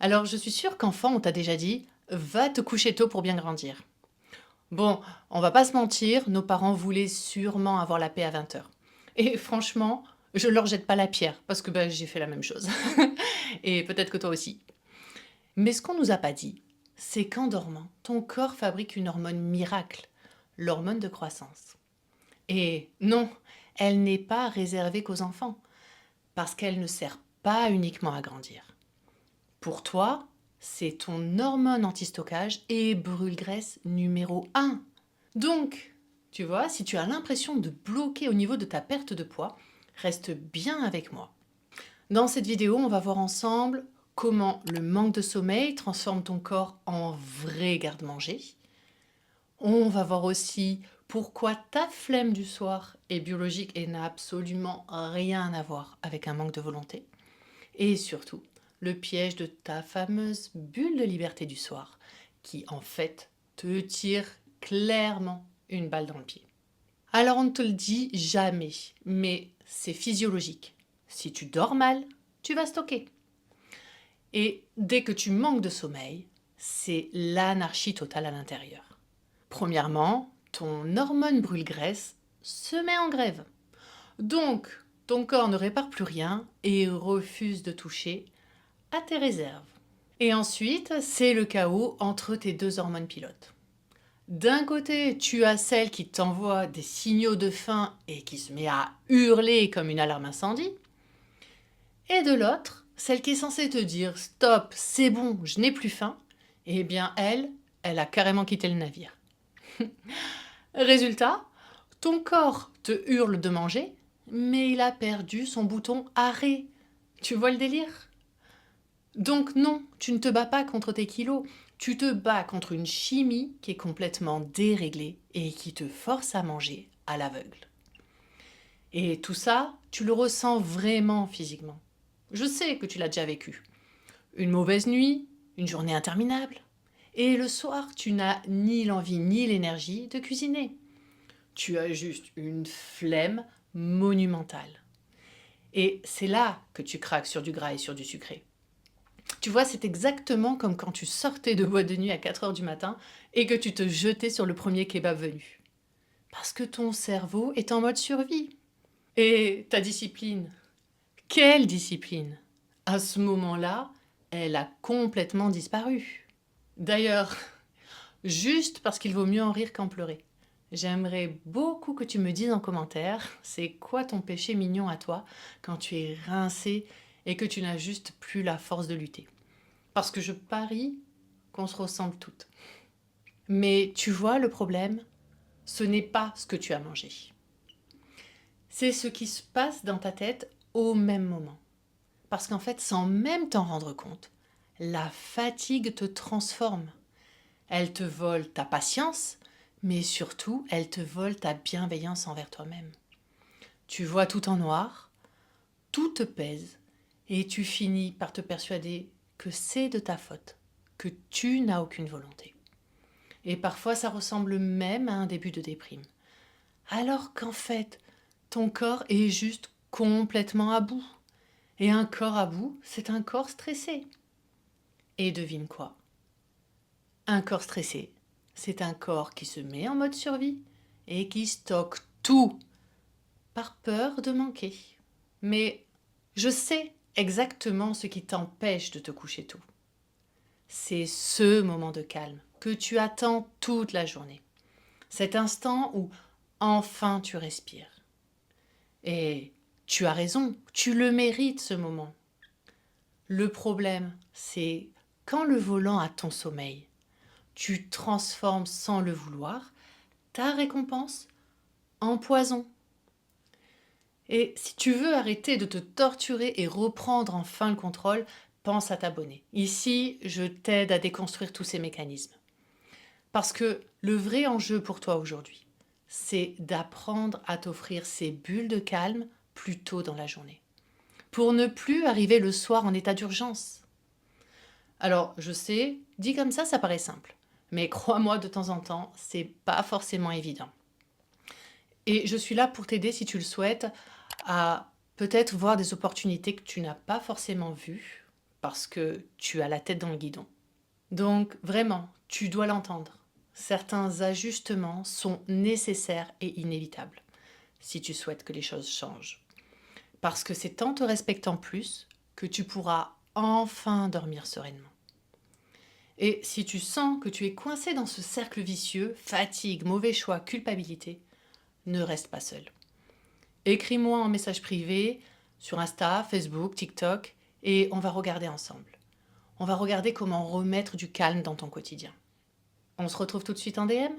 Alors, je suis sûre qu'enfant, on t'a déjà dit, va te coucher tôt pour bien grandir. Bon, on va pas se mentir, nos parents voulaient sûrement avoir la paix à 20 heures. Et franchement, je leur jette pas la pierre, parce que j'ai fait la même chose. Et peut-être que toi aussi. Mais ce qu'on nous a pas dit, c'est qu'en dormant, ton corps fabrique une hormone miracle, l'hormone de croissance. Et non, elle n'est pas réservée qu'aux enfants, parce qu'elle ne sert pas uniquement à grandir. Pour toi, c'est ton hormone anti-stockage et brûle-graisse numéro un. Donc, tu vois, si tu as l'impression de bloquer au niveau de ta perte de poids, reste bien avec moi. Dans cette vidéo, on va voir ensemble comment le manque de sommeil transforme ton corps en vrai garde-manger. On va voir aussi pourquoi ta flemme du soir est biologique et n'a absolument rien à voir avec un manque de volonté. Et surtout, le piège de ta fameuse bulle de liberté du soir, qui en fait te tire clairement une balle dans le pied. Alors on ne te le dit jamais, mais c'est physiologique. Si tu dors mal, tu vas stocker. Et dès que tu manques de sommeil, c'est l'anarchie totale à l'intérieur. Premièrement, ton hormone brûle-graisse se met en grève. Donc, ton corps ne répare plus rien et refuse de toucher à tes réserves. Et ensuite, c'est le chaos entre tes deux hormones pilotes. D'un côté, tu as celle qui t'envoie des signaux de faim et qui se met à hurler comme une alarme incendie. Et de l'autre, celle qui est censée te dire stop, c'est bon, je n'ai plus faim. Eh bien, elle a carrément quitté le navire. Résultat, ton corps te hurle de manger, mais il a perdu son bouton arrêt. Tu vois le délire? Donc non, tu ne te bats pas contre tes kilos, tu te bats contre une chimie qui est complètement déréglée et qui te force à manger à l'aveugle. Et tout ça, tu le ressens vraiment physiquement. Je sais que tu l'as déjà vécu. Une mauvaise nuit, une journée interminable. Et le soir, tu n'as ni l'envie ni l'énergie de cuisiner. Tu as juste une flemme monumentale. Et c'est là que tu craques sur du gras et sur du sucré. Tu vois, c'est exactement comme quand tu sortais de boîte de nuit à 4 heures du matin et que tu te jetais sur le premier kebab venu. Parce que ton cerveau est en mode survie. Et ta discipline, quelle discipline? À ce moment-là, elle a complètement disparu. D'ailleurs, juste parce qu'il vaut mieux en rire qu'en pleurer. J'aimerais beaucoup que tu me dises en commentaire, c'est quoi ton péché mignon à toi quand tu es rincé et que tu n'as juste plus la force de lutter. Parce que je parie qu'on se ressemble toutes. Mais tu vois le problème, ce n'est pas ce que tu as mangé. C'est ce qui se passe dans ta tête au même moment. Parce qu'en fait, sans même t'en rendre compte, la fatigue te transforme. Elle te vole ta patience, mais surtout, elle te vole ta bienveillance envers toi-même. Tu vois tout en noir, tout te pèse, et tu finis par te persuader que c'est de ta faute, que tu n'as aucune volonté. Et parfois, ça ressemble même à un début de déprime. Alors qu'en fait, ton corps est juste complètement à bout. Et un corps à bout, c'est un corps stressé. Et devine quoi? Un corps stressé, c'est un corps qui se met en mode survie et qui stocke tout par peur de manquer. Mais je sais exactement ce qui t'empêche de te coucher tôt. C'est ce moment de calme que tu attends toute la journée. Cet instant où enfin tu respires. Et tu as raison, tu le mérites ce moment. Le problème, c'est quand le volant a ton sommeil, tu transformes sans le vouloir ta récompense en poison. Et si tu veux arrêter de te torturer et reprendre enfin le contrôle, pense à t'abonner. Ici, je t'aide à déconstruire tous ces mécanismes. Parce que le vrai enjeu pour toi aujourd'hui, c'est d'apprendre à t'offrir ces bulles de calme plus tôt dans la journée. Pour ne plus arriver le soir en état d'urgence. Alors, je sais, dit comme ça paraît simple. Mais crois-moi, de temps en temps, c'est pas forcément évident. Et je suis là pour t'aider, si tu le souhaites, à peut-être voir des opportunités que tu n'as pas forcément vues parce que tu as la tête dans le guidon. Donc vraiment, tu dois l'entendre. Certains ajustements sont nécessaires et inévitables si tu souhaites que les choses changent. Parce que c'est en te respectant plus que tu pourras enfin dormir sereinement. Et si tu sens que tu es coincé dans ce cercle vicieux, fatigue, mauvais choix, culpabilité, ne reste pas seul. Écris-moi en message privé sur Insta, Facebook, TikTok et on va regarder ensemble. On va regarder comment remettre du calme dans ton quotidien. On se retrouve tout de suite en DM ?